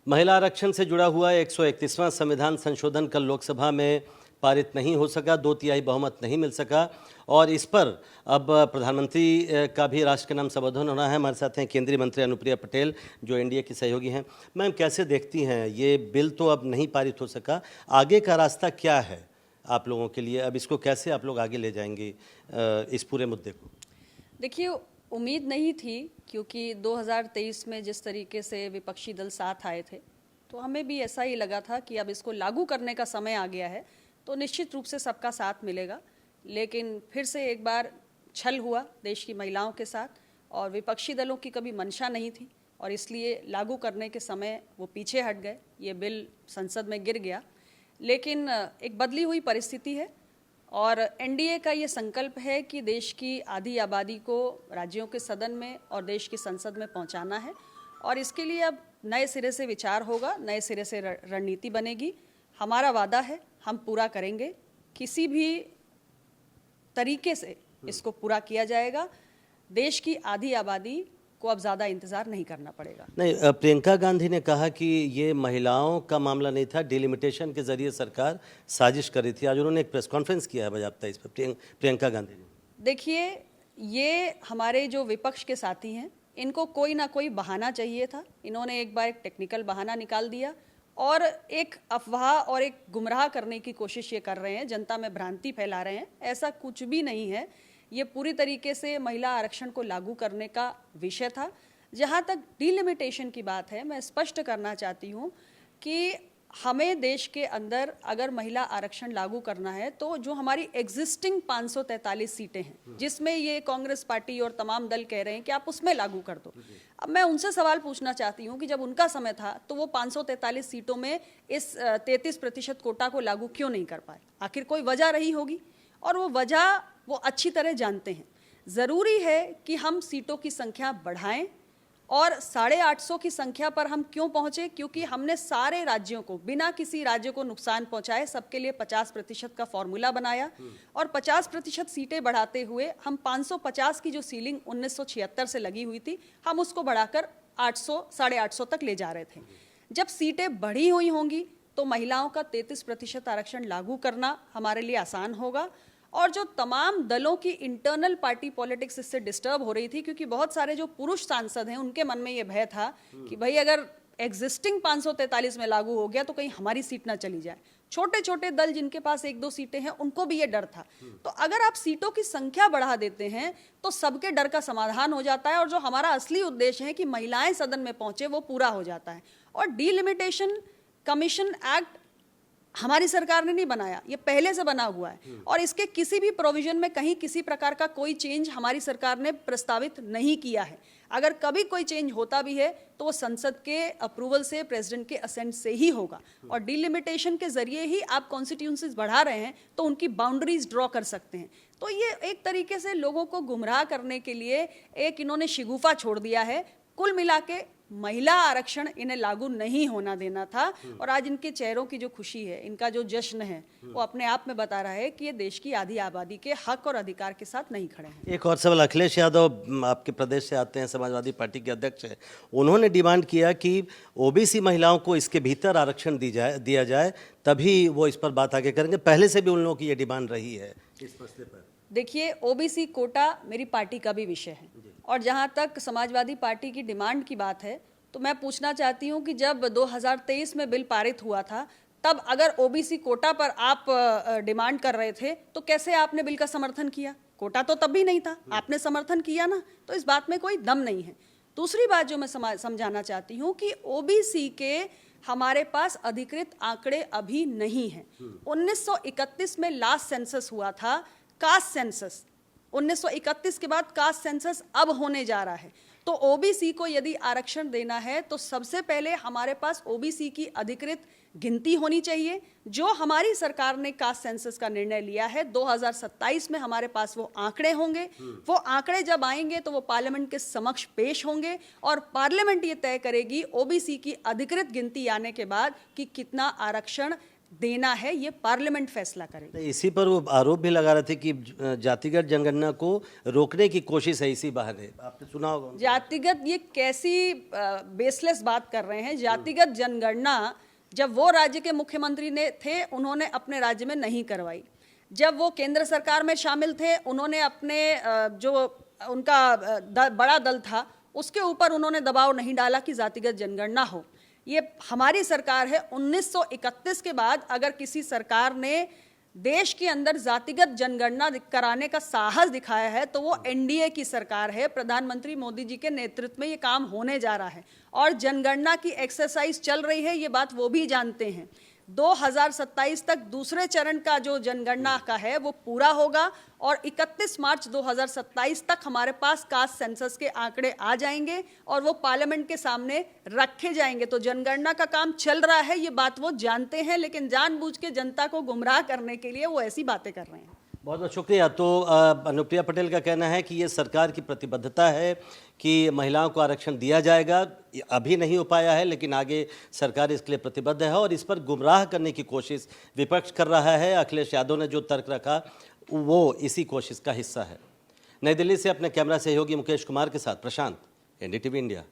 महिला आरक्षण से जुड़ा हुआ 131वां संविधान संशोधन कल लोकसभा में पारित नहीं हो सका, 2/3 बहुमत नहीं मिल सका और इस पर अब प्रधानमंत्री का भी राष्ट्र के नाम संबोधन होना है। हमारे साथ हैं केंद्रीय मंत्री अनुप्रिया पटेल जो एनडीए की सहयोगी हैं। मैम, कैसे देखती हैं, ये बिल तो अब नहीं पारित हो सका, आगे का रास्ता क्या है आप लोगों के लिए? अब इसको कैसे आप लोग आगे ले जाएंगे इस पूरे मुद्दे को? देखिए, उम्मीद नहीं थी, क्योंकि 2023 में जिस तरीके से विपक्षी दल साथ आए थे तो हमें भी ऐसा ही लगा था कि अब इसको लागू करने का समय आ गया है तो निश्चित रूप से सबका साथ मिलेगा। लेकिन फिर से एक बार छल हुआ देश की महिलाओं के साथ और विपक्षी दलों की कभी मंशा नहीं थी और इसलिए लागू करने के समय वो पीछे हट गए। ये बिल संसद में गिर गया, लेकिन एक बदली हुई परिस्थिति है और एनडीए का ये संकल्प है कि देश की आधी आबादी को राज्यों के सदन में और देश की संसद में पहुंचाना है और इसके लिए अब नए सिरे से विचार होगा, नए सिरे से रणनीति बनेगी। हमारा वादा है, हम पूरा करेंगे, किसी भी तरीके से इसको पूरा किया जाएगा। देश की आधी आबादी को अब ज़्यादा इंतज़ार नहीं करना पड़ेगा। नहीं, प्रियंका गांधी ने कहा कि ये महिलाओं का मामला नहीं था, डिलिमिटेशन के जरिए सरकार साजिश कर रही थी। आज उन्होंने एक प्रेस कॉन्फ्रेंस किया है बाज़ाब्ता इस पर, प्रियंका गांधी ने। देखिए, ये हमारे जो विपक्ष के साथी हैं, इनको कोई ना कोई बहाना चाहिए था। इन्होंने एक बार एक टेक्निकल बहाना निकाल दिया और एक अफवाह और एक गुमराह करने की कोशिश ये कर रहे हैं, जनता में भ्रांति फैला रहे हैं। ऐसा कुछ भी नहीं है, ये पूरी तरीके से महिला आरक्षण को लागू करने का विषय था। जहाँ तक डिलिमिटेशन की बात है, मैं स्पष्ट करना चाहती हूँ कि हमें देश के अंदर अगर महिला आरक्षण लागू करना है तो जो हमारी एग्जिस्टिंग 543 सीटें हैं, जिसमें ये कांग्रेस पार्टी और तमाम दल कह रहे हैं कि आप उसमें लागू कर दो। अब मैं उनसे सवाल पूछना चाहती हूँ कि जब उनका समय था तो वो 543 सीटों में इस 33% कोटा को लागू क्यों नहीं कर पाए? आखिर कोई वजह रही होगी और वो वजह वो अच्छी तरह जानते हैं। ज़रूरी है कि हम सीटों की संख्या बढ़ाएं और 850 की संख्या पर हम क्यों पहुंचे? क्योंकि हमने सारे राज्यों को बिना किसी राज्य को नुकसान पहुंचाए सबके लिए 50% का फॉर्मूला बनाया और 50% सीटें बढ़ाते हुए हम 550 की जो सीलिंग 1976 से लगी हुई थी, हम उसको बढ़ाकर 800, 850 तक ले जा रहे थे। जब सीटें बढ़ी हुई होंगी तो महिलाओं का 33% आरक्षण लागू करना हमारे लिए आसान होगा और जो तमाम दलों की इंटरनल पार्टी पॉलिटिक्स इससे डिस्टर्ब हो रही थी, क्योंकि बहुत सारे जो पुरुष सांसद हैं उनके मन में ये भय था कि भाई अगर एग्जिस्टिंग 543 में लागू हो गया तो कहीं हमारी सीट ना चली जाए। छोटे छोटे दल जिनके पास 1-2 सीटें हैं उनको भी ये डर था। तो अगर आप सीटों की संख्या बढ़ा देते हैं तो सबके डर का समाधान हो जाता है और जो हमारा असली उद्देश्य है कि महिलाएं सदन में पहुंचे वो पूरा हो जाता है। और डिलिमिटेशन कमीशन एक्ट हमारी सरकार ने नहीं बनाया, ये पहले से बना हुआ है और इसके किसी भी प्रोविजन में कहीं किसी प्रकार का कोई चेंज हमारी सरकार ने प्रस्तावित नहीं किया है। अगर कभी कोई चेंज होता भी है तो वो संसद के अप्रूवल से, प्रेसिडेंट के असेंट से ही होगा और डिलिमिटेशन के जरिए ही आप कॉन्स्टिट्यूंसीज बढ़ा रहे हैं तो उनकी बाउंड्रीज ड्रॉ कर सकते हैं। तो ये एक तरीके से लोगों को गुमराह करने के लिए एक इन्होंने शिगुफा छोड़ दिया है। कुल मिला के महिला आरक्षण इन्हें लागू नहीं होना देना था और आज इनके चेहरों की जो खुशी है, इनका जो जश्न है, वो अपने आप में बता रहा है कि ये देश की आधी आबादी के हक और अधिकार के साथ नहीं खड़े हैं। एक और सवाल, अखिलेश यादव आपके प्रदेश से आते हैं, समाजवादी पार्टी के अध्यक्ष हैं। उन्होंने डिमांड किया कि ओबीसी महिलाओं को इसके भीतर आरक्षण दिया जाए, तभी वो इस पर बात आगे करेंगे। पहले से भी उन लोगों की ये डिमांड रही है इस मसले पर। देखिए, ओबीसी कोटा मेरी पार्टी का भी विषय है और जहाँ तक समाजवादी पार्टी की डिमांड की बात है तो मैं पूछना चाहती हूँ कि जब 2023 में बिल पारित हुआ था तब अगर ओबीसी कोटा पर आप डिमांड कर रहे थे तो कैसे आपने बिल का समर्थन किया? कोटा तो तब भी नहीं था, आपने समर्थन किया ना, तो इस बात में कोई दम नहीं है। दूसरी बात जो मैं समझाना चाहती हूँ कि ओबीसी के हमारे पास अधिकृत आंकड़े अभी नहीं हैं। 1931 में लास्ट सेंसस हुआ था, कास्ट सेंसस। 1931 के बाद कास्ट सेंसस अब होने जा रहा है। तो ओबीसी को यदि आरक्षण देना है तो सबसे पहले हमारे पास ओबीसी की अधिकृत गिनती होनी चाहिए, जो हमारी सरकार ने कास्ट सेंसस का निर्णय लिया है। 2027 में हमारे पास वो आंकड़े होंगे। वो आंकड़े जब आएंगे तो वो पार्लियामेंट के समक्ष पेश होंगे और पार्लियामेंट ये तय करेगी ओबीसी की अधिकृत गिनती आने के बाद कि कितना आरक्षण देना है ये पार्लियामेंट फैसला करेगी। तो इसी पर वो आरोप भी लगा रहे थे कि जातिगत जनगणना को रोकने की कोशिश है इसी बहाने, आपने सुना होगा। जातिगत, ये कैसी बेसलेस बात कर रहे हैं। जातिगत जनगणना जब वो राज्य के मुख्यमंत्री ने थे उन्होंने अपने राज्य में नहीं करवाई, जब वो केंद्र सरकार में शामिल थे उन्होंने अपने जो उनका बड़ा दल था उसके ऊपर उन्होंने दबाव नहीं डाला कि जातिगत जनगणना हो। ये हमारी सरकार है। 1931 के बाद अगर किसी सरकार ने देश के अंदर जातिगत जनगणना कराने का साहस दिखाया है तो वो एनडीए की सरकार है। प्रधानमंत्री मोदी जी के नेतृत्व में ये काम होने जा रहा है और जनगणना की एक्सरसाइज चल रही है, ये बात वो भी जानते हैं। 2027 तक दूसरे चरण का जो जनगणना का है वो पूरा होगा और 31 मार्च 2027 तक हमारे पास कास्ट सेंसस के आंकड़े आ जाएंगे और वो पार्लियामेंट के सामने रखे जाएंगे। तो जनगणना का काम चल रहा है, ये बात वो जानते हैं, लेकिन जानबूझ के जनता को गुमराह करने के लिए वो ऐसी बातें कर रहे हैं। बहुत बहुत शुक्रिया। तो अनुप्रिया पटेल का कहना है कि ये सरकार की प्रतिबद्धता है कि महिलाओं को आरक्षण दिया जाएगा। अभी नहीं हो पाया है लेकिन आगे सरकार इसके लिए प्रतिबद्ध है और इस पर गुमराह करने की कोशिश विपक्ष कर रहा है। अखिलेश यादव ने जो तर्क रखा वो इसी कोशिश का हिस्सा है। नई दिल्ली से अपने कैमरा सहयोगी मुकेश कुमार के साथ प्रशांत, एनडीटीवी इंडिया।